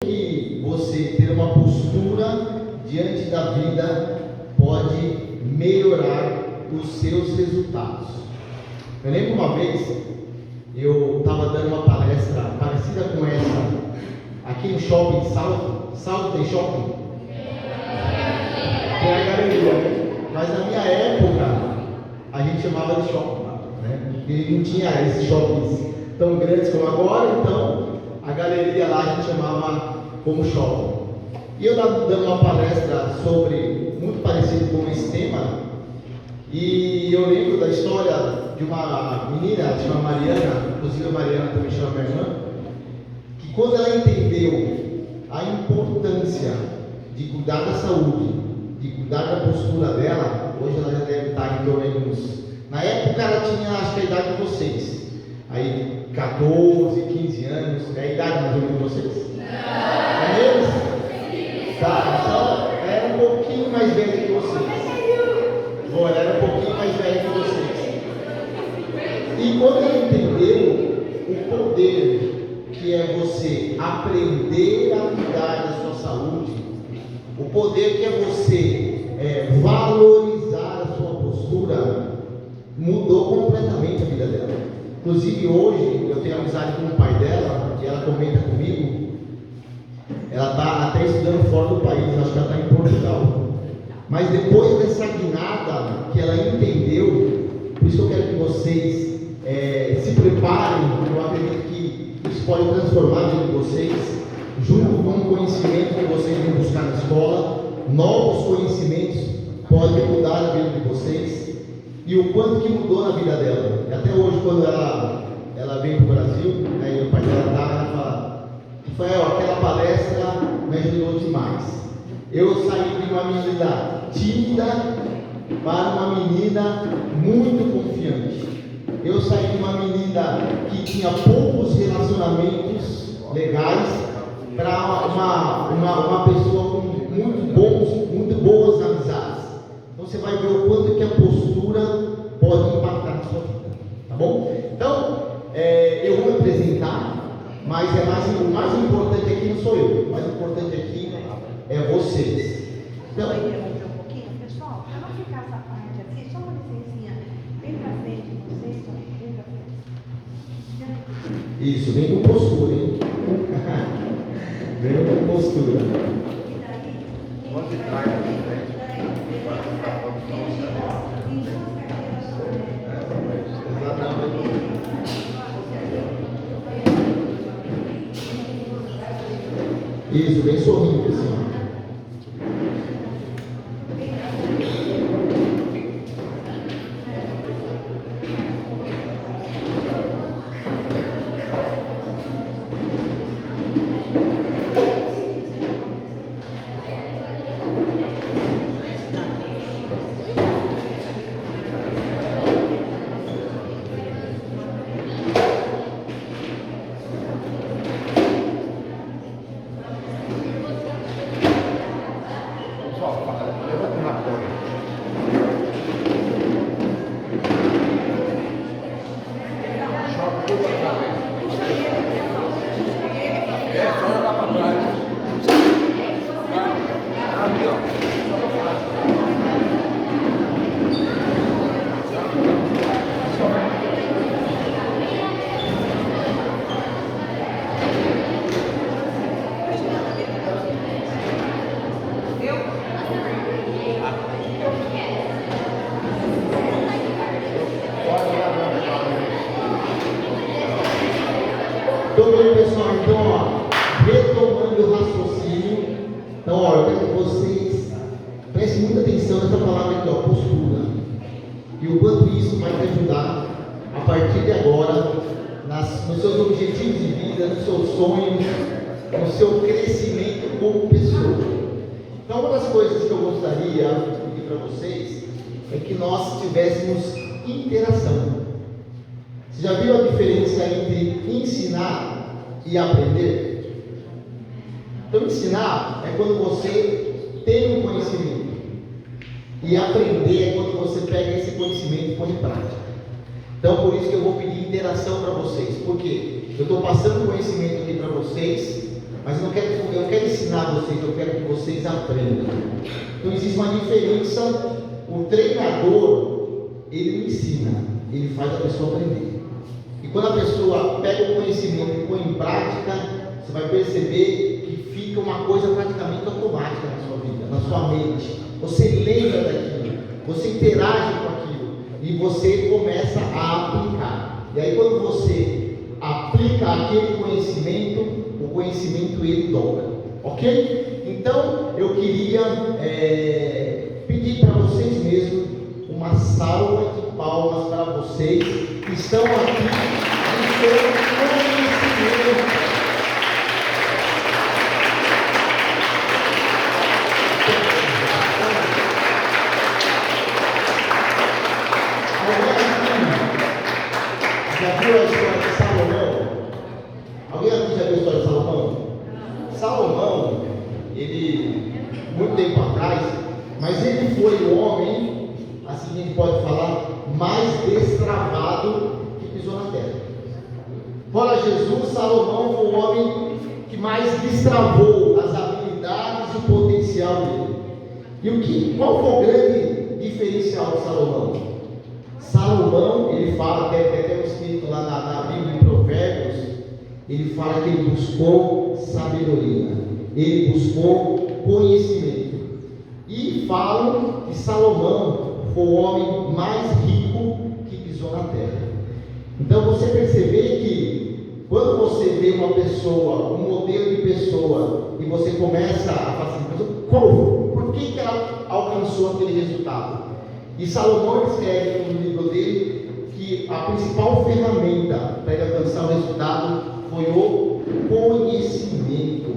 que você ter uma postura diante da vida pode melhorar os seus resultados. Eu lembro uma vez, eu estava dando uma palestra parecida com essa aqui no shopping de Salto. Salto tem shopping? Tem a galeria, né? Mas na minha época a gente chamava de shopping, né? E não tinha esses shoppings tão grandes como agora, então a galeria lá a gente chamava como shopping. E eu estava dando uma palestra sobre, muito parecido com esse tema, e eu lembro da história de uma menina, chama Mariana, inclusive a Mariana também chama minha irmã, que quando ela entendeu a importância de cuidar da saúde, de cuidar da postura dela, hoje ela já deve estar em torno de uns... Na época ela tinha, acho que a idade de vocês, aí 14, 15 anos, é a idade mais ou menos de vocês? É mesmo? Tá, então era um pouquinho mais velha que vocês. Bom, ela era um pouquinho mais velha que vocês. E quando ela entendeu o poder que é você aprender a cuidar da sua saúde, o poder que é você valorizar a sua postura, mudou completamente a vida dela. Inclusive hoje eu tenho amizade com o pai dela, porque ela comenta comigo. Ela está até estudando fora do país, acho que ela está em Portugal. Mas depois dessa guinada que ela entendeu, por isso eu quero que vocês se preparem, eu acredito que isso pode transformar a vida de vocês, junto com o conhecimento que vocês vão buscar na escola, novos conhecimentos podem mudar a vida de vocês, e o quanto que mudou na vida dela. E até hoje, quando ela veio para o Brasil, aí o pai dela estava, ela fala: Rafael, aquela palestra me ajudou demais. Eu saí de uma menina tímida para uma menina muito confiante. Eu saí de uma menina que tinha poucos relacionamentos legais para uma pessoa com muito boas amizades. Então você vai ver o quanto que a postura pode impactar na sua vida, tá bom? Então, eu vou me apresentar, mas o mais importante aqui não sou eu, o mais importante aqui é vocês. Então, um pouquinho, pessoal, para não ficar essa parte aqui, só uma licencinha, bem para frente de vocês, bem para frente. Isso, vem com postura, hein? Vem com postura. Onde traz na frente? Isso, bem sorrindo assim. Então, bem, pessoal, retomando o raciocínio, então, eu quero que vocês prestem muita atenção nessa palavra aqui, postura, e o quanto isso vai te ajudar a partir de agora, nos seus objetivos de vida, nos seus sonhos, no seu crescimento como pessoa. Então, uma das coisas que eu gostaria de pedir para vocês é que nós tivéssemos interação. Você já viu a diferença entre ensinar e aprender? Então, ensinar é quando você tem um conhecimento, e aprender é quando você pega esse conhecimento e põe em prática. Então, por isso que eu vou pedir interação para vocês, porque eu estou passando conhecimento aqui para vocês, mas eu não quero ensinar vocês, eu quero que vocês aprendam. Então existe uma diferença. O treinador, ele não ensina, ele faz a pessoa aprender. E quando a pessoa pega o conhecimento e põe em prática, você vai perceber que fica uma coisa praticamente automática na sua vida, na sua mente. Você lembra daquilo, você interage com aquilo e você começa a aplicar. E aí quando você aplica aquele conhecimento, o conhecimento ele dobra, ok? Então eu queria pedir para vocês mesmos uma salva de palmas para vocês que estão aqui no seu conhecimento. Já viu a história de Salomão? Alguém aqui já viu a história de Salomão? Salomão, ele, muito tempo atrás, mas ele foi o homem, assim a gente pode falar, mais destravado que pisou na terra. Fora Jesus, Salomão foi o homem que mais destravou as habilidades e o potencial dele. E qual foi o grande diferencial de Salomão? Salomão, ele fala, até escrito lá na Bíblia em Provérbios, ele fala que ele buscou sabedoria, ele buscou conhecimento. E falam que Salomão foi o homem mais rico que pisou na terra. Então você perceber que quando você vê uma pessoa, um modelo de pessoa, e você começa a fazer por que ela alcançou aquele resultado? E Salomão escreve no livro dele que a principal ferramenta para ele alcançar o resultado foi o conhecimento.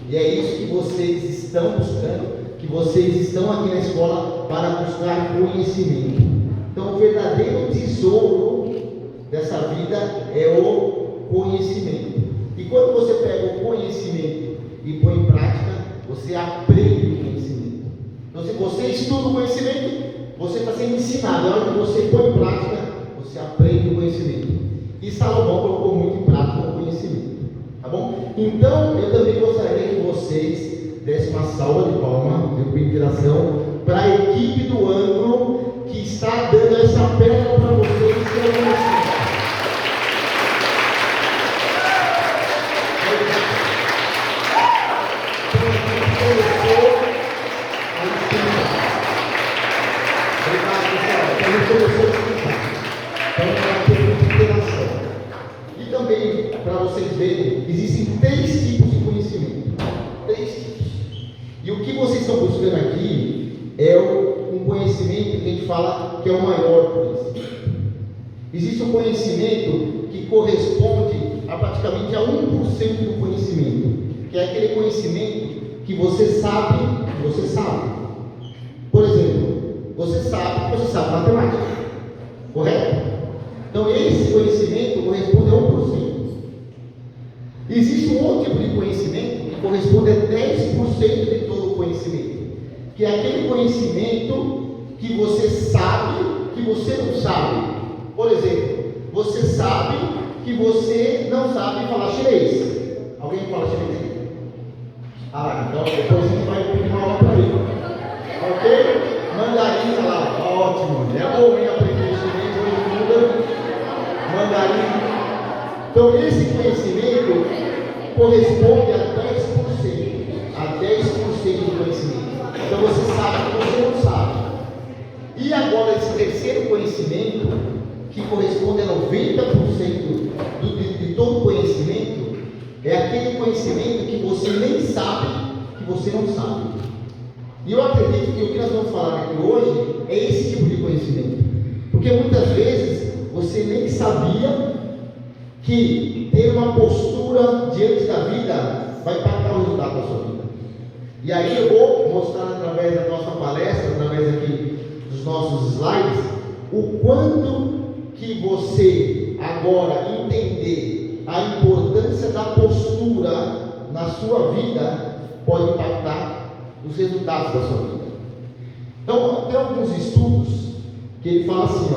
E é isso que vocês estão buscando, que vocês estão aqui na escola para buscar conhecimento. Então o verdadeiro tesouro dessa vida é o conhecimento. E quando você pega o conhecimento e põe em prática, você aprende o conhecimento. Então se você estuda o conhecimento, você está sendo ensinado. Na hora que você põe em prática, você aprende o conhecimento. E Salomão colocou muito em prática o conhecimento. Tá bom? Então, eu também gostaria que vocês dessem uma salva de palmas, de inspiração, para a equipe do ângulo que está dando essa pérola para vocês. Que é o conhecimento. E também, para vocês verem, existem 3 tipos de conhecimento. 3 tipos. E o que vocês estão buscando aqui é um conhecimento que a gente fala que é o maior conhecimento. Existe um conhecimento que corresponde a praticamente a 1% do conhecimento, que é aquele conhecimento que você sabe que você sabe. Por exemplo, você sabe matemática, correto? Então esse conhecimento corresponde a 1%. Existe um outro tipo de conhecimento que corresponde a 10% de todo o conhecimento, que é aquele conhecimento que você sabe que você não sabe. Por exemplo, você sabe que você não sabe falar chinês. Alguém fala chinês aqui? Então depois a gente vai pedir uma aula para ele. Ok? Mandarim, lá, ótimo. É bom aprender chinês hoje muda. Mandarim. Então esse conhecimento corresponde a 10% do conhecimento. Então você sabe que você não sabe. E agora esse terceiro conhecimento, que corresponde a 90% de todo o conhecimento, é aquele conhecimento que você nem sabe que você não sabe. E eu acredito que o que nós vamos falar aqui hoje é esse tipo de conhecimento. Porque muitas vezes você nem sabia que ter uma postura diante da vida vai impactar o resultado da sua vida. E aí eu vou mostrar através da nossa palestra, através aqui dos nossos slides, o quanto que você agora entender a importância da postura na sua vida pode impactar os resultados da sua vida. Então, tem alguns estudos que ele fala assim,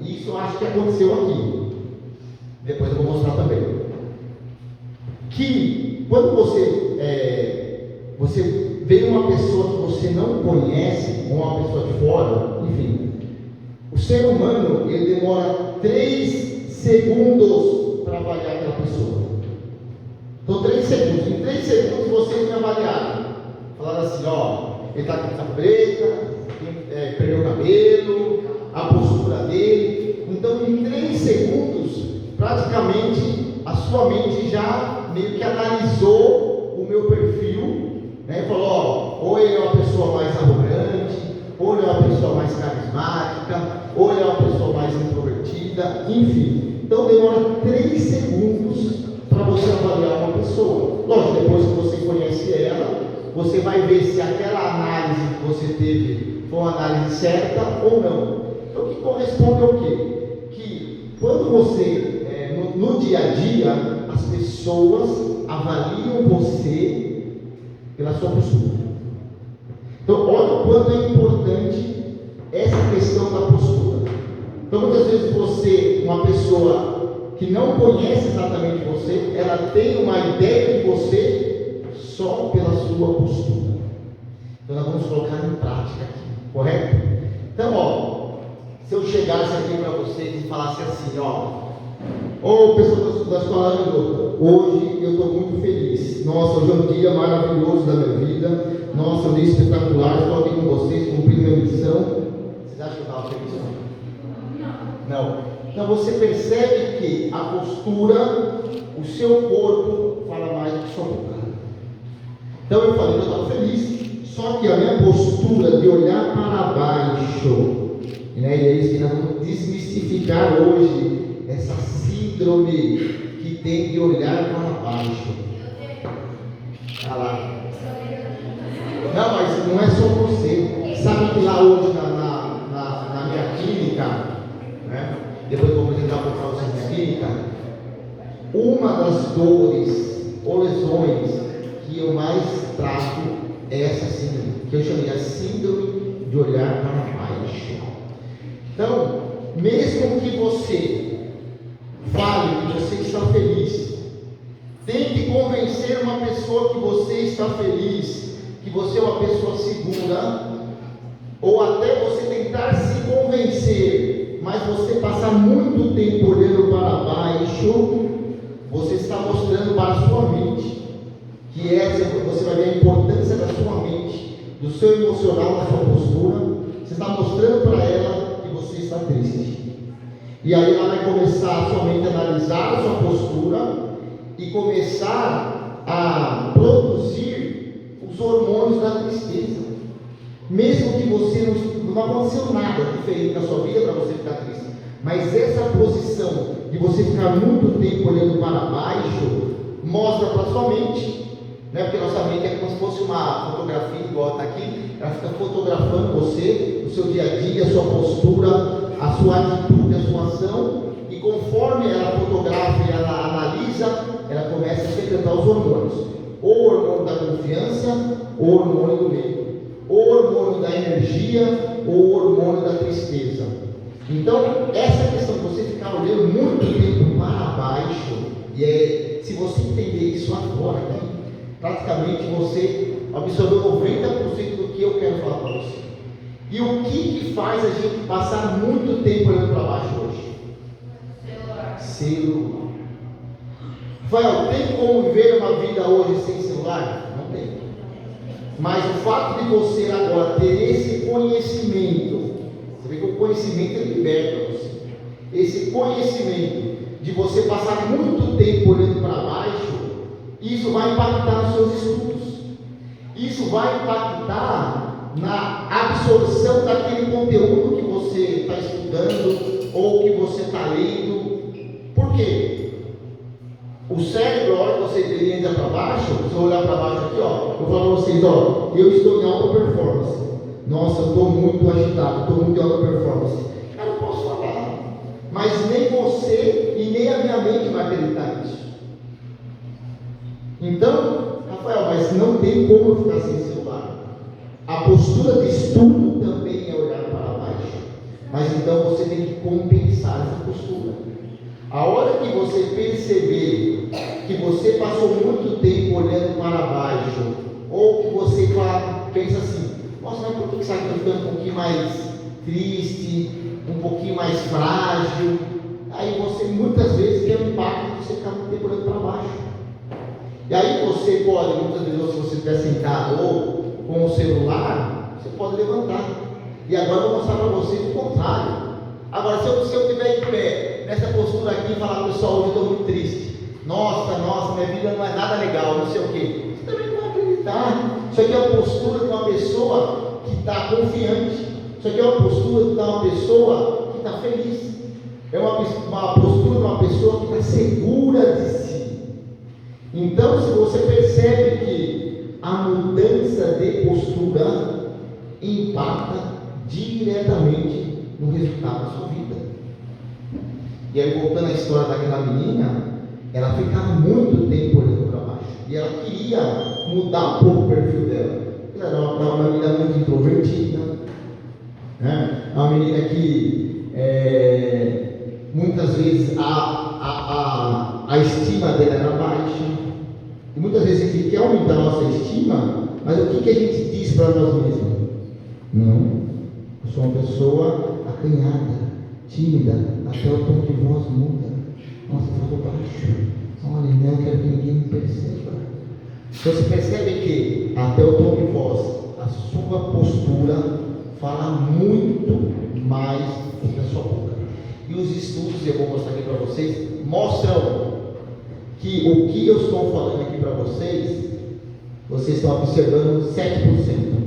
isso eu acho que aconteceu aqui. Depois eu vou mostrar também. Que quando você vê uma pessoa que você não conhece, ou uma pessoa de fora, enfim, o ser humano, ele demora 3 segundos para avaliar aquela pessoa. Então, 3 segundos. Em 3 segundos vocês me avaliaram. Falaram assim, ele está com camisa preta, perdeu o cabelo, a postura dele. Então, em 3 segundos, praticamente a sua mente já meio que analisou o meu perfil, né? Falou, ou ele é uma pessoa mais arrogante, ou ele é uma pessoa mais carismática, ou ele é uma pessoa mais introvertida, enfim. Então demora 3 segundos para você avaliar uma pessoa. Lógico, depois que você conhece ela, você vai ver se aquela análise que você teve foi uma análise certa ou não. Então, o que corresponde ao quê? Que quando você, no dia a dia, as pessoas avaliam você pela sua postura. Então, olha o quanto é importante essa questão da postura. Então, muitas vezes você, uma pessoa que não conhece exatamente você, ela tem uma ideia de você só pela sua postura. Então, nós vamos colocar em prática aqui, correto? Então, se eu chegasse aqui para vocês e falasse assim, pessoal da escola Andota, hoje eu estou muito feliz. Nossa, hoje é um dia maravilhoso da minha vida. Nossa, um dia espetacular. Estou aqui com vocês, cumprindo minha missão. Vocês acham que eu estava feliz? Não. Então você percebe que a postura, o seu corpo fala mais do que sua boca. Então eu falei que eu estava feliz. Só que a minha postura de olhar para baixo, né, e é isso que nós vamos desmistificar hoje, essa síndrome que tem de olhar para baixo. Olha lá. Não, mas não é só você. Sabe que lá hoje na minha clínica, né, depois eu vou apresentar para vocês na minha clínica, uma das dores ou lesões que eu mais trato é essa síndrome, que eu chamei a síndrome de olhar para baixo. Então, mesmo que você fale que você está feliz, tente convencer uma pessoa que você está feliz, que você é uma pessoa segura, ou até você tentar se convencer, mas você passar muito tempo olhando para baixo, você está mostrando para a sua mente que você vai ver a importância da sua mente, do seu emocional, da sua postura. Você está mostrando para ela que você está triste. E aí ela vai começar a sua mente a analisar a sua postura e começar a produzir os hormônios da tristeza. Mesmo que você não aconteceu nada diferente na sua vida para você ficar triste, mas essa posição de você ficar muito tempo olhando para baixo mostra para a sua mente, né? Porque nossa mente é como se fosse uma fotografia, igual está aqui, ela fica fotografando você, o seu dia a dia, a sua postura, a sua atitude, a sua ação, e conforme ela fotografa e ela analisa, ela começa a secretar os hormônios, ou o hormônio da confiança, ou o hormônio do medo, ou o hormônio da energia, ou o hormônio da tristeza. Então, essa questão de você ficar olhando muito tempo para baixo, se você entender isso agora aqui, praticamente você absorveu 90% do que eu quero falar para você. E o que faz a gente passar muito tempo olhando para baixo hoje? Celular. Rafael, tem como viver uma vida hoje sem celular? Não tem. Mas o fato de você agora ter esse conhecimento, você vê que o conhecimento liberta você. Esse conhecimento de você passar muito tempo olhando para baixo, isso vai impactar nos seus estudos. Isso vai impactar na absorção daquele conteúdo que você está estudando ou que você está lendo. Por quê? O cérebro, a hora que você entra para baixo, se eu olhar para baixo aqui, eu vou falar para vocês, eu estou em alta performance. Nossa, eu estou muito agitado, estou muito em alta performance. Eu não posso falar, mas nem você e nem a minha mente vai acreditar nisso. Então, Rafael, mas não tem como ficar sem celular. A postura de estudo também é olhar para baixo. Mas então você tem que compensar essa postura. A hora que você perceber que você passou muito tempo olhando para baixo, ou que você pensa assim, nossa, mas por que sabe que eu estou ficando um pouquinho mais triste, um pouquinho mais frágil? Aí você muitas vezes tem um impacto de você ficar muito tempo olhando para baixo. E aí você pode, muitas vezes, se você estiver sentado ou com o celular, você pode levantar. E agora eu vou mostrar para vocês o contrário. Agora, se eu estiver em pé, nessa postura aqui, e falar, pessoal, hoje eu estou muito triste. Nossa, minha vida não é nada legal, não sei o quê. Você também não vai acreditar. Isso aqui é uma postura de uma pessoa que está confiante. Isso aqui é uma postura de uma pessoa que está feliz. É uma postura de uma pessoa que está segura de si. Então, se você percebe que a mudança de postura impacta diretamente no resultado da sua vida. E aí, voltando à história daquela menina, ela ficava muito tempo olhando para baixo. E ela queria mudar um pouco o perfil dela. Ela era uma menina muito introvertida, né? Uma menina que muitas vezes a estima dela era baixa. E muitas vezes a gente quer aumentar a nossa estima, mas o que a gente diz para nós mesmos? Não, eu sou uma pessoa acanhada, tímida, até o tom de voz muda. Nossa, eu estou baixo. Olha, não quero que ninguém me perceba. Então você percebe que até o tom de voz, a sua postura fala muito mais do que a sua boca. E os estudos, eu vou mostrar aqui para vocês, mostram que o que eu estou falando aqui para vocês estão observando 7%.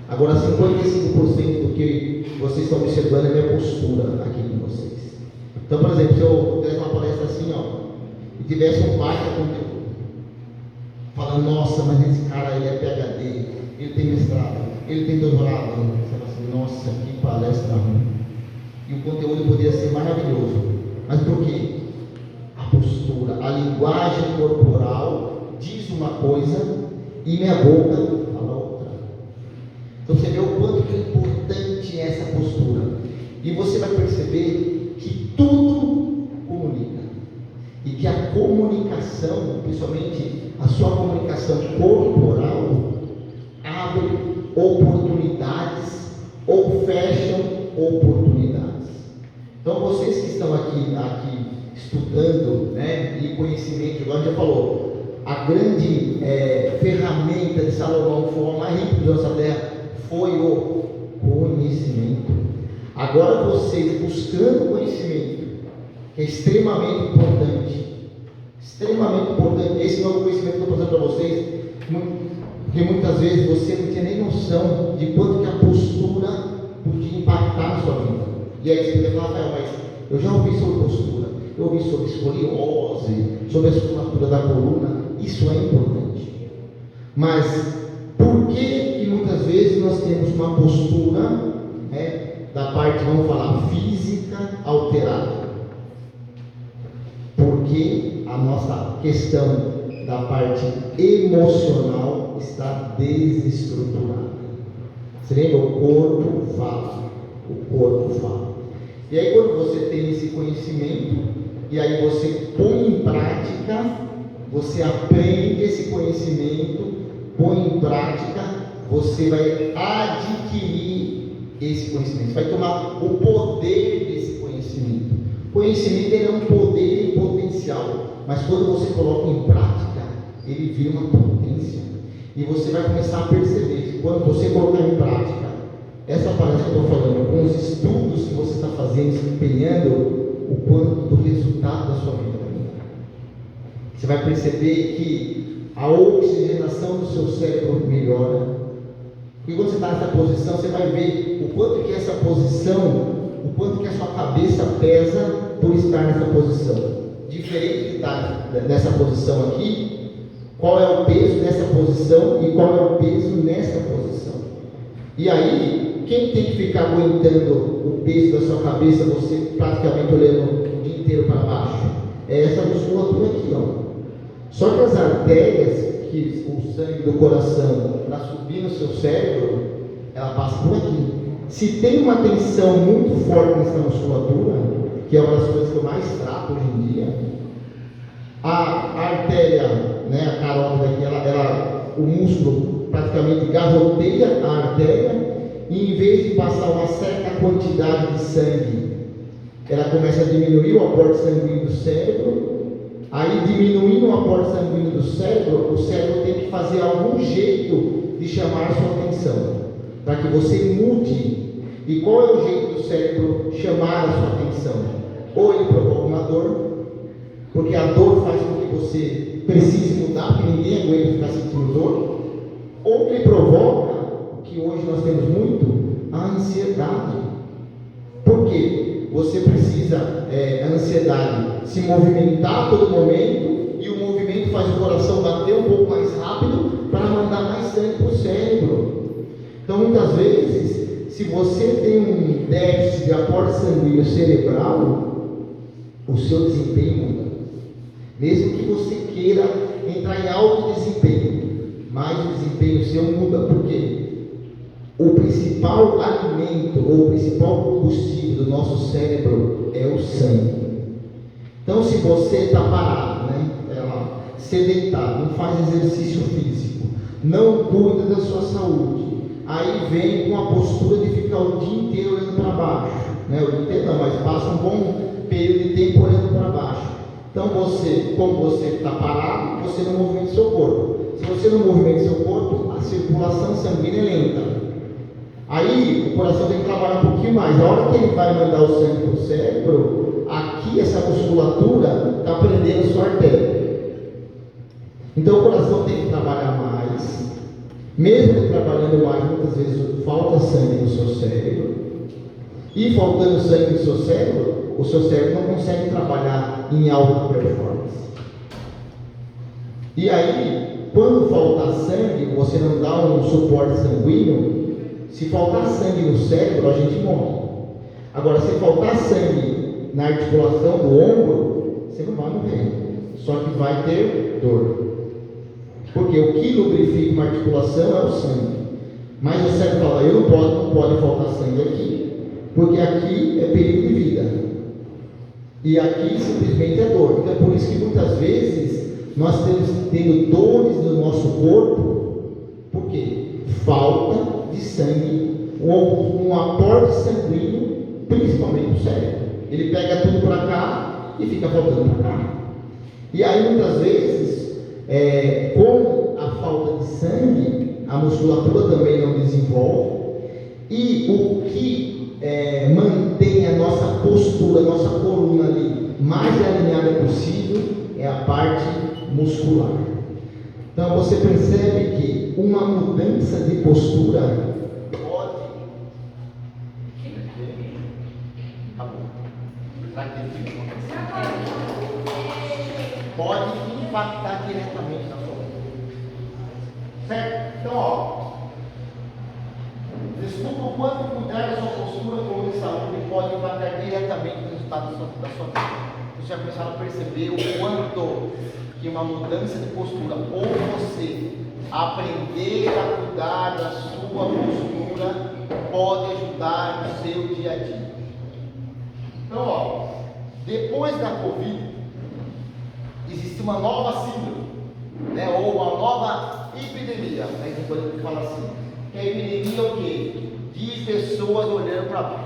Agora 55% do que vocês estão observando é a minha postura aqui com vocês. Então, por exemplo, se eu desse uma palestra assim, e tivesse um baita conteúdo, falando, nossa, mas esse cara ele é PhD, ele tem mestrado, ele tem doutorado, você fala assim, nossa, que palestra ruim. E o conteúdo poderia ser maravilhoso. Mas por quê? A postura, a linguagem corporal diz uma coisa e minha boca fala outra. Então você vê o quanto que é importante essa postura. E você vai perceber que tudo comunica. E que a comunicação, principalmente a sua comunicação corporal, abre oportunidades ou fecham oportunidades. Então vocês que estão aqui estudando, né, e conhecimento, igual a gente já falou, a grande ferramenta de Salomão, que foi a mais rica de nossa terra, foi o conhecimento. Agora vocês buscando conhecimento, que é extremamente importante, esse novo conhecimento que eu estou passando para vocês, porque muitas vezes você não tinha nem noção de quanto que a postura podia impactar na sua vida. E aí você poderia falar, Rafael, mas eu já ouvi sobre postura, eu ouvi sobre escoliose, sobre a musculatura da coluna, isso é importante. Mas por que muitas vezes nós temos uma postura, da parte, vamos falar, física alterada? Porque a nossa questão da parte emocional está desestruturada. Você lembra? O corpo fala. E aí quando você tem esse conhecimento, e aí você põe em prática, você aprende esse conhecimento, põe em prática, você vai adquirir esse conhecimento, você vai tomar o poder desse conhecimento. O conhecimento ele é um poder em potencial, mas quando você coloca em prática, ele vira uma potência. E você vai começar a perceber que quando você colocar em prática essa palestra que eu estou falando, com os estudos que você está fazendo, se empenhando, o quanto do resultado da sua vida vai mudar. Você vai perceber que a oxigenação do seu cérebro melhora. E quando você está nessa posição, você vai ver o quanto que essa posição, o quanto que a sua cabeça pesa por estar nessa posição. Diferente de estar nessa posição aqui, qual é o peso dessa posição e qual é o peso nessa posição. E aí, quem tem que ficar aguentando o peso da sua cabeça, você praticamente olhando o dia inteiro para baixo? É essa musculatura aqui, ó. Só que as artérias, que o sangue do coração, para subir no seu cérebro, ela passa por aqui. Se tem uma tensão muito forte nessa musculatura, que é uma das coisas que eu mais trato hoje em dia, A artéria, né, a carótida aqui, o músculo praticamente garroteia a artéria, e em vez de passar uma certa quantidade de sangue, ela começa a diminuir o aporte sanguíneo do cérebro. Aí, diminuindo o aporte sanguíneo do cérebro, o cérebro tem que fazer algum jeito de chamar a sua atenção, para que você mude. E qual é o jeito do cérebro chamar a sua atenção? Ou ele provoca uma dor, porque a dor faz com que você precise mudar, porque ninguém aguenta ficar sentindo dor. Ou ele provoca, o que hoje nós temos muito, a ansiedade. Por quê? Você precisa, a ansiedade, se movimentar a todo momento, e o movimento faz o coração bater um pouco mais rápido para mandar mais sangue para o cérebro. Então, muitas vezes, se você tem um déficit de aporte sanguíneo cerebral, o seu desempenho muda. Mesmo que você queira entrar em alto desempenho, mas o desempenho seu muda. Por quê? O principal alimento ou o principal combustível do nosso cérebro é o sangue. Então, se você está parado, né, sedentário, não faz exercício físico, não cuida da sua saúde, aí vem com a postura de ficar o dia inteiro olhando para baixo, né? O dia inteiro não, mas passa um bom período de tempo olhando para baixo. Então, como você está parado, você não movimenta o seu corpo. Se você não movimenta o seu corpo, a circulação sanguínea é lenta. Aí o coração tem que trabalhar um pouquinho mais. A hora que ele vai mandar o sangue para o cérebro, aqui essa musculatura está prendendo a sua artéria. Então o coração tem que trabalhar mais. Mesmo ele trabalhando mais, muitas vezes falta sangue no seu cérebro. E faltando sangue no seu cérebro, o seu cérebro não consegue trabalhar em alta performance. E aí, quando falta sangue, você não dá um suporte sanguíneo. Se faltar sangue no cérebro, a gente morre. Agora, se faltar sangue na articulação do ombro, você não vai morrer, só que vai ter dor. Porque o que lubrifica uma articulação é o sangue. Mas o cérebro fala, não pode faltar sangue aqui, porque aqui é perigo de vida. E aqui simplesmente é dor. Então é por isso que muitas vezes nós estamos tendo dores no nosso corpo, porque falta de sangue, um aporte sanguíneo, principalmente no cérebro. Ele pega tudo para cá e fica faltando para cá. E aí muitas vezes, com a falta de sangue, a musculatura também não desenvolve, e o que mantém a nossa postura, a nossa coluna ali mais alinhada possível é a parte muscular. Então você percebe que uma mudança de postura pode impactar diretamente na sua vida. Certo? Então, desculpa o quanto cuidar da sua postura como de saúde pode impactar diretamente no resultado da sua vida. Vocês já começaram a perceber o quanto que uma mudança de postura, ou você aprender a cuidar da sua postura, pode ajudar no seu dia a dia. Então, depois da Covid, existe uma nova síndrome, né, ou uma nova epidemia, né, que podemos falar assim. Que a epidemia é o quê? De pessoas olhando para baixo.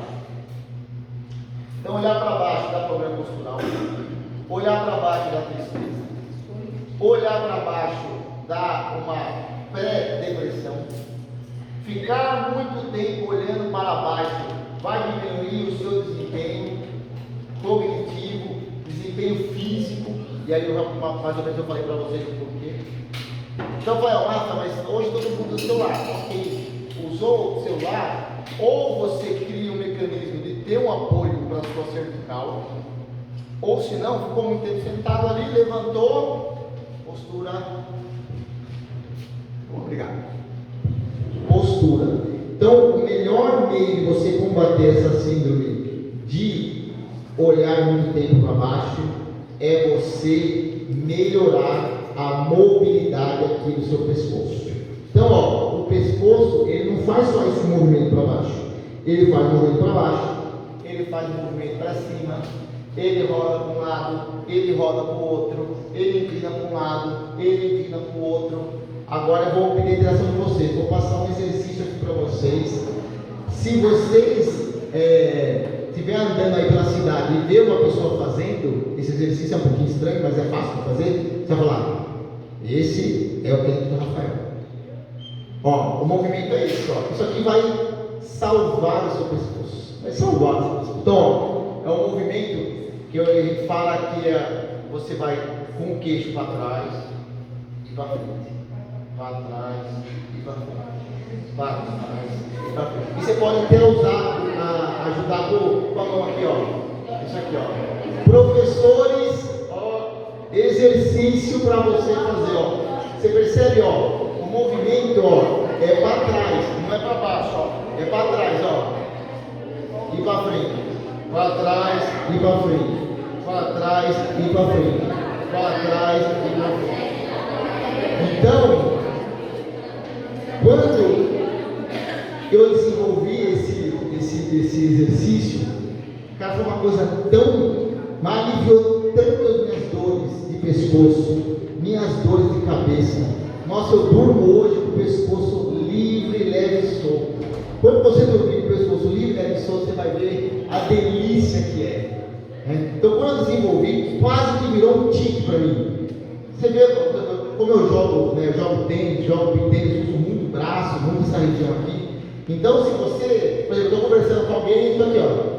Então, olhar para baixo dá problema postural, olhar para baixo dá tristeza, olhar para baixo dá uma pré-depressão, ficar muito tempo olhando para baixo vai diminuir o seu desempenho cognitivo, desempenho físico, e aí mais ou menos eu falei para vocês o porquê. Então eu falei, Rafa, mas hoje todo mundo usa o celular. Ok, usou o celular, ou você cria um mecanismo de ter um apoio para a sua cervical, ou se não, ficou muito tempo sentado ali, levantou, postura. Obrigado. Postura. Então, o melhor meio de você combater essa síndrome de olhar muito tempo para baixo é você melhorar a mobilidade aqui do seu pescoço. Então, o pescoço, ele não faz só esse movimento para baixo, ele faz movimento para baixo, ele faz movimento para cima, ele roda para um lado, ele roda para o outro, ele inclina para um lado, ele inclina para o outro. Agora eu vou pedir a interação de vocês, vou passar um exercício aqui para vocês. Se vocês estiver andando aí pela cidade e ver uma pessoa fazendo, esse exercício é um pouquinho estranho, mas é fácil de fazer, você vai falar, esse é o cliente do Rafael. Ó, o movimento é esse, ó. Isso aqui vai salvar o seu pescoço. Vai salvar o seu pescoço. Então, ó, é um movimento que a gente fala que você vai com o queixo para trás e para frente. Para trás e para frente. Para trás e para frente. E você pode até ajudar com a mão aqui, ó. Isso aqui, ó. Professores, ó, exercício para você fazer, ó. Você percebe, ó? O movimento, ó, é para trás, não é para baixo, ó. É para trás, ó. E para frente. Para trás e para frente. Para trás e para frente. Para trás e para frente. Então, quando eu desenvolvi esse exercício, cara, foi uma coisa tão aliviou tanto as minhas dores de pescoço, minhas dores de cabeça. Nossa, eu durmo hoje com o pescoço livre, leve e solto. Quando você dormir com o pescoço livre, leve e solto, você vai ver a delícia que é. Então, quando eu desenvolvi, quase que virou um tique para mim. Você vê como eu jogo, né? Eu jogo tênis, uso muito braço, muito essa região aqui. Então, se você, por exemplo, eu estou conversando com alguém, estou aqui, ó.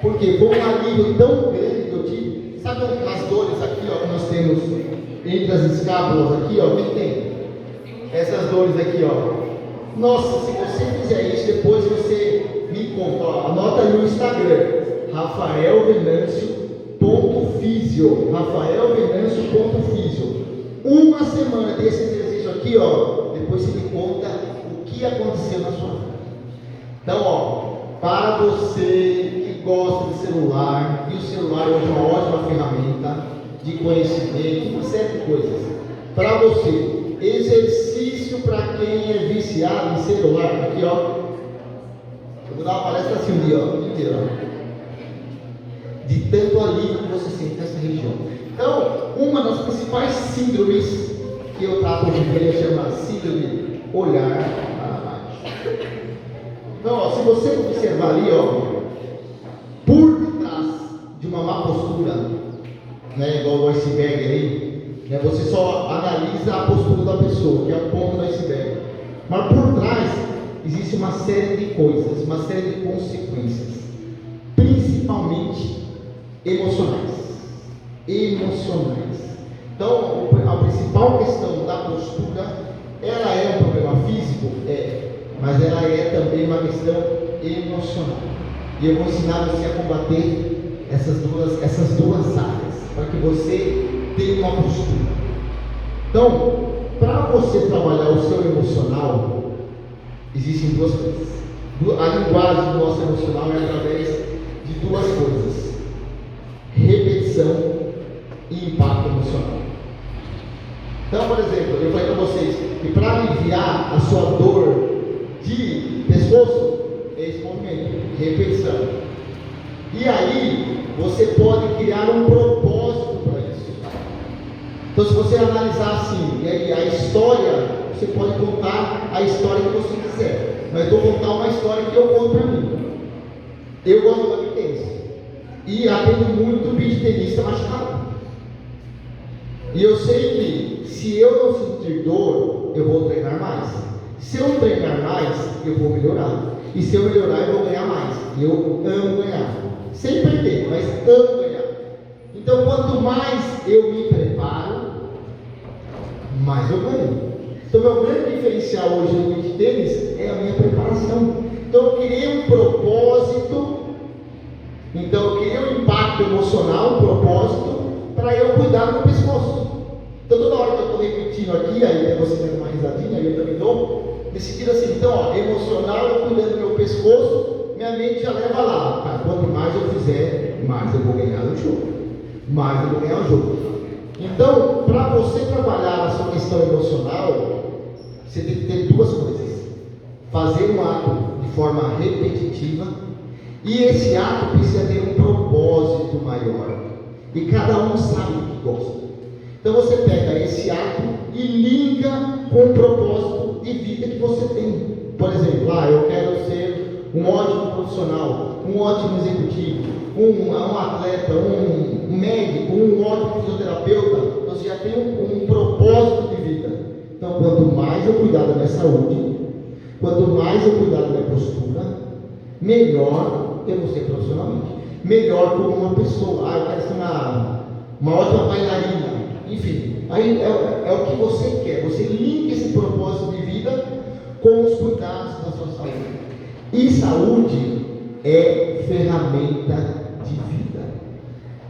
Porque foi um alívio tão grande que eu tive. Sabe as dores aqui, ó, que nós temos entre as escápulas aqui, ó, o que tem? Essas dores aqui, ó. Nossa, se você fizer isso, depois você me conta, ó, anota aí no Instagram, rafaelvenancio.fisio, rafaelvenancio.fisio. Uma semana desse exercício aqui, ó, depois você me conta o que aconteceu na sua vida. Então, ó, para você que gosta de celular, e o celular hoje é uma ótima ferramenta de conhecimento, uma série de coisas. Para você, exercício para quem é viciado em celular, aqui, ó. Eu vou dar uma palestra assim um dia, ó, inteiro, ó. De tanto alívio que você sente nessa região. Então, uma das principais síndromes que eu trato hoje em dia chama síndrome olhar para baixo. Então, ó, se você observar ali, ó, por detrás de uma má postura, né, igual o iceberg aí, né, você só analisa a postura da pessoa, que é o ponto do iceberg. Mas por trás existe uma série de coisas, uma série de consequências, principalmente emocionais. Então, a principal questão da postura, ela é um problema físico? É. Mas ela é também uma questão emocional. E eu vou ensinar você a combater essas duas áreas, para que você tenha uma postura. Então, para você trabalhar o seu emocional, existem duas coisas. A linguagem do nosso emocional é através de duas coisas: repetição e impacto emocional. Então, por exemplo, eu falei para vocês que para aliviar a sua dor de pescoço, é esse movimento, repetição. E aí, você pode criar um propósito para isso. Então, se você analisar assim, e aí a história, você pode contar a história que você quiser. Mas eu vou contar uma história que eu conto para mim. Eu gosto de jogar tênis. E atendo muito beach tenista machucado. E eu sei que se eu não sentir dor, eu vou treinar mais. Se eu treinar mais, eu vou melhorar. E se eu melhorar, eu vou ganhar mais. E eu amo ganhar. Sem perder, mas amo ganhar. Então, quanto mais eu me preparo, mais eu ganho. Então, meu grande diferencial hoje no beach tênis é a minha preparação. Então, eu criei um propósito. Então, eu criei um impacto emocional, um propósito, para eu cuidar do meu pescoço. Então, toda hora que eu estou repetindo aqui, aí você dando uma risadinha, aí eu também dou, decidido assim, então, ó, emocional, eu cuidando do meu pescoço, minha mente já leva lá. Cara, quanto mais eu fizer, mais eu vou ganhar no jogo. Mais eu vou ganhar o jogo. Então, para você trabalhar a sua questão emocional, você tem que ter duas coisas: fazer um ato de forma repetitiva E esse ato precisa ter um propósito maior. E cada um sabe o que gosta. Então você pega esse ato e liga com o propósito de vida que você tem. Por exemplo, eu quero ser um ótimo profissional, um ótimo executivo, um atleta, um médico, um ótimo fisioterapeuta. Você já tem um propósito de vida. Então, quanto mais eu cuidar da minha saúde, quanto mais eu cuidar da minha postura, melhor eu vou ser profissionalmente, melhor como uma pessoa. Eu quero ser uma ótima bailarina. Enfim, aí é o que você quer. Você linka esse propósito de vida com os cuidados da sua saúde. E saúde é ferramenta de vida.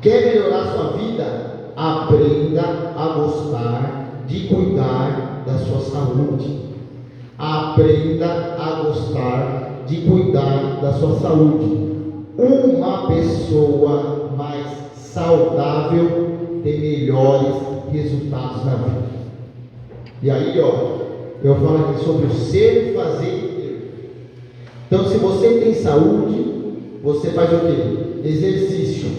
Quer melhorar a sua vida? Aprenda a gostar de cuidar da sua saúde. Aprenda a gostar de cuidar da sua saúde. Uma pessoa mais saudável tem melhores resultados na vida. E aí, eu falo aqui sobre o ser, fazer e ter. Então, se você tem saúde, você faz o quê? Exercício.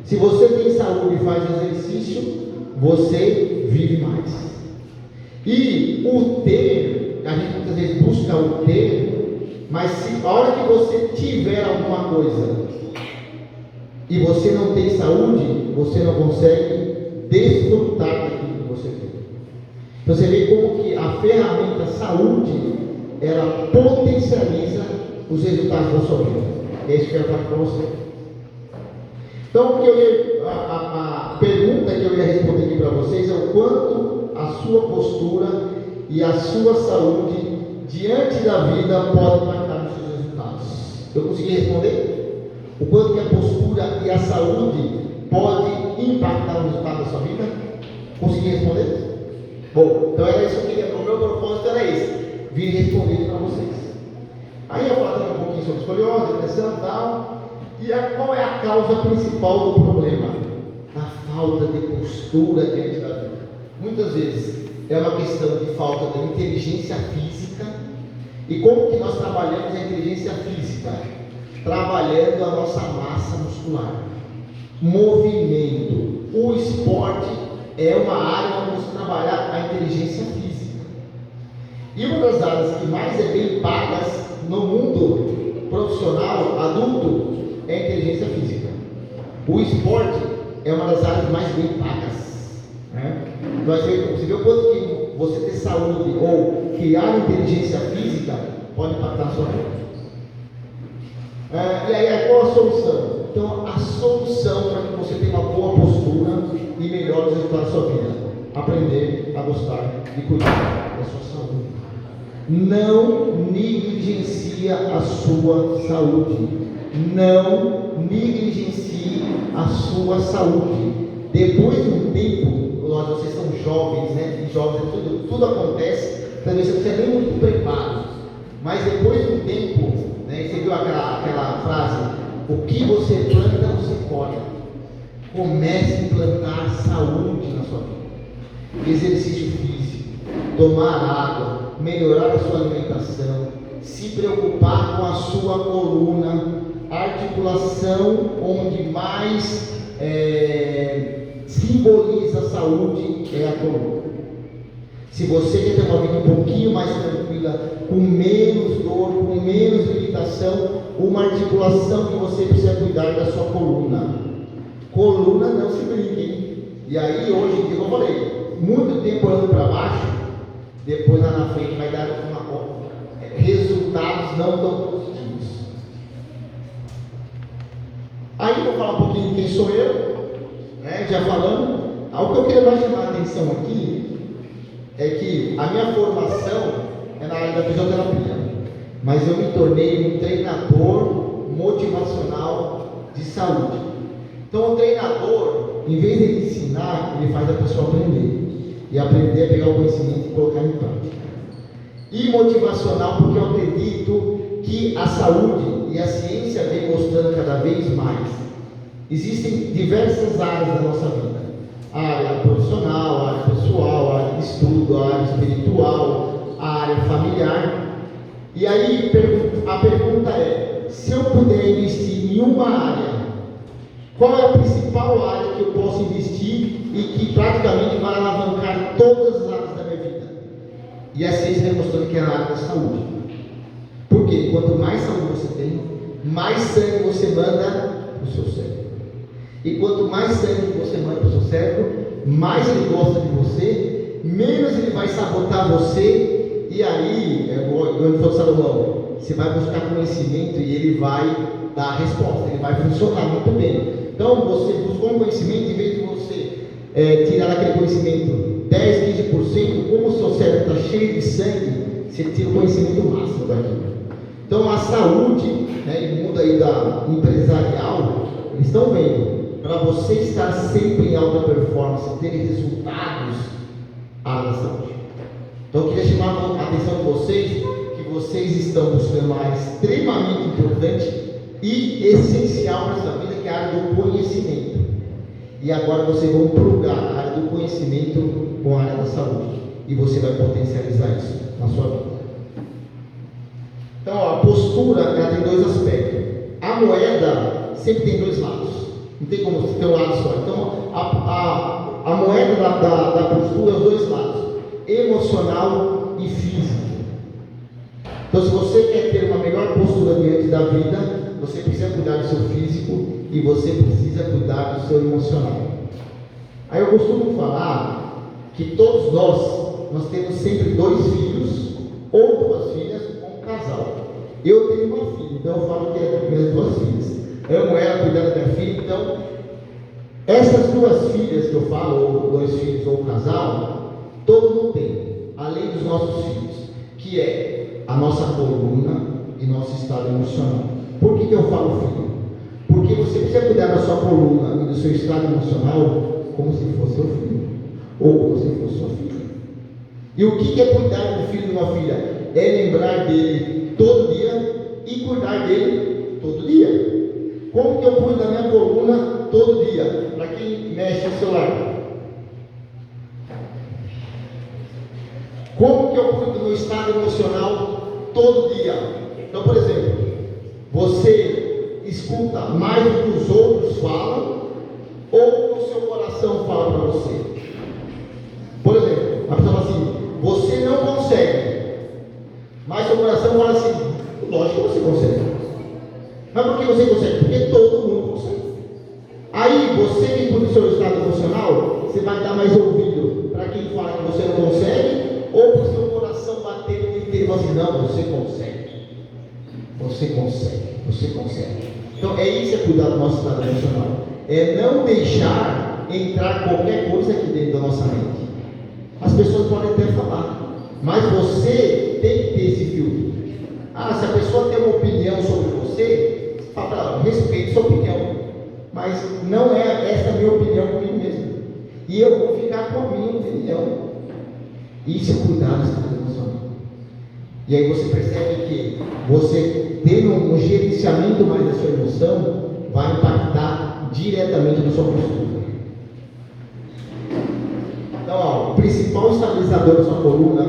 Se você tem saúde e faz exercício, você vive mais. E o ter, a gente muitas vezes busca o ter, mas se a hora que você tiver alguma coisa e você não tem saúde, você não consegue desfrutar daquilo que você tem. Então você vê como que a ferramenta saúde, ela potencializa os resultados da sua vida. É isso que eu quero falar para você. Então, a pergunta que eu ia responder aqui para vocês é o quanto a sua postura e a sua saúde diante da vida pode impactar nos seus resultados. Eu consegui responder? O quanto que a postura e a saúde pode impactar no resultado da sua vida? Consegui responder? Bom, então era isso que eu queria. O meu propósito era esse: vir responder para vocês. Aí eu falei um pouquinho sobre escoliose, depressão e tal. E qual é a causa principal do problema? A falta de postura diante da vida. Muitas vezes é uma questão de falta de inteligência física. E como que nós trabalhamos a inteligência física? Trabalhando a nossa massa muscular, movimento. O esporte é uma área onde você trabalha a inteligência física. E uma das áreas que mais é bem pagas no mundo profissional, adulto, é a inteligência física. O esporte é uma das áreas mais bem pagas, né? Então, você vê o quanto que você ter saúde ou criar inteligência física pode impactar a sua vida. E aí, qual a solução? Então, a solução para que você tenha uma boa postura e melhores resultados da sua vida: aprender a gostar de cuidar da sua saúde. Não negligencia a sua saúde. Não negligencie a sua saúde. Depois de um tempo, vocês são jovens, né? E jovens, tudo acontece, talvez você não tenha nem muito preparo. Mas depois de um tempo, né, você viu aquela frase: o que você planta, você colhe. Comece a implantar saúde na sua vida. Exercício físico, tomar água, melhorar a sua alimentação, se preocupar com a sua coluna. A articulação onde mais simboliza a saúde é a coluna. Se você quer ter uma vida um pouquinho mais tranquila, com menos dor, com menos limitação, uma articulação que você precisa cuidar da sua coluna. Coluna não se brinca, hein? E aí hoje em dia, como eu falei, muito tempo olhando para baixo, depois lá na frente vai dar resultados não tão positivos. Aí eu vou falar um pouquinho de quem sou eu, né? Já falando. O que eu queria mais chamar a atenção aqui é que a minha formação é na área da fisioterapia, mas eu me tornei um treinador motivacional de saúde. Então o treinador, em vez de ensinar, ele faz a pessoa aprender, e aprender a pegar o conhecimento e colocar em prática. E motivacional porque eu acredito que a saúde e a ciência vem mostrando cada vez mais. Existem diversas áreas da nossa vida: a área profissional, a área pessoal, a área de estudo, a área espiritual, a área familiar. E aí a pergunta é: se eu puder investir em uma área, qual é a principal área que eu posso investir e que praticamente vai alavancar todas as áreas da minha vida? E a ciência demonstrando que é na área da saúde. Por quê? Quanto mais saúde você tem, mais sangue você manda para o seu cérebro. E quanto mais sangue você manda para o seu cérebro, mais ele gosta de você, menos ele vai sabotar você. E aí, onde foi Salomão, você vai buscar conhecimento e ele vai dar a resposta, ele vai funcionar muito bem. Então, você buscou um conhecimento, em vez de você tirar aquele conhecimento 10, 15%, como o seu cérebro está cheio de sangue, você tira o conhecimento máximo daquilo. Então, a saúde, né, e o mundo aí da empresarial, eles estão vendo, para você estar sempre em alta performance, ter resultados, a área da saúde. Então, eu queria chamar a atenção de vocês, que vocês estão buscando uma área extremamente importante e essencial na sua vida, que é a área do conhecimento. E agora vocês vão plugar a área do conhecimento com a área da saúde. E você vai potencializar isso na sua vida. Então, ó, a postura, ela tem dois aspectos. A moeda sempre tem dois lados. Não tem como ter um lado só. Então, a moeda da postura é os dois lados. Emocional e físico. Então, se você quer ter uma melhor postura diante da vida, você precisa cuidar do seu físico e você precisa cuidar do seu emocional. Aí eu costumo falar que todos nós temos sempre dois filhos ou duas filhas ou um casal. Eu tenho uma filha, então eu falo que é minhas duas filhas. Eu amo ela, cuidando da minha filha. Então, essas duas filhas que eu falo, ou dois filhos ou um casal, todo mundo tem, além dos nossos filhos, que é a nossa coluna e nosso estado emocional. Por que eu falo filho? Porque você precisa cuidar da sua coluna e do seu estado emocional como se fosse seu filho, ou como se fosse sua filha. E o que é cuidar do filho de uma filha? É lembrar dele todo dia e cuidar dele todo dia. Como que eu cuido da minha coluna todo dia? Para quem mexe no celular. Como que eu cuido do meu estado emocional todo dia? Então, por exemplo, você escuta mais do que os outros falam ou o seu coração fala para você? Por exemplo, a pessoa fala assim, você não consegue, mas seu coração fala assim, lógico que você consegue. Mas por que você consegue? Porque todo mundo consegue. Aí você que cuida do seu estado emocional, você vai dar mais ouvido para quem fala que você não consegue, ou para o seu coração bater no inteiro e falar assim, não, você consegue. Você consegue, você consegue. Então é isso, é cuidar do nosso estado emocional. É não deixar entrar qualquer coisa aqui dentro da nossa mente. As pessoas podem até falar, mas você tem que ter esse filtro. Se a pessoa tem uma opinião sobre você, fala, respeite sua opinião, mas não é essa a minha opinião comigo mesmo. E eu vou ficar com a minha opinião. Isso é cuidar do estado emocional. E aí você percebe que você tendo um gerenciamento mais da sua emoção, vai impactar diretamente na sua postura. Então, o principal estabilizador da sua coluna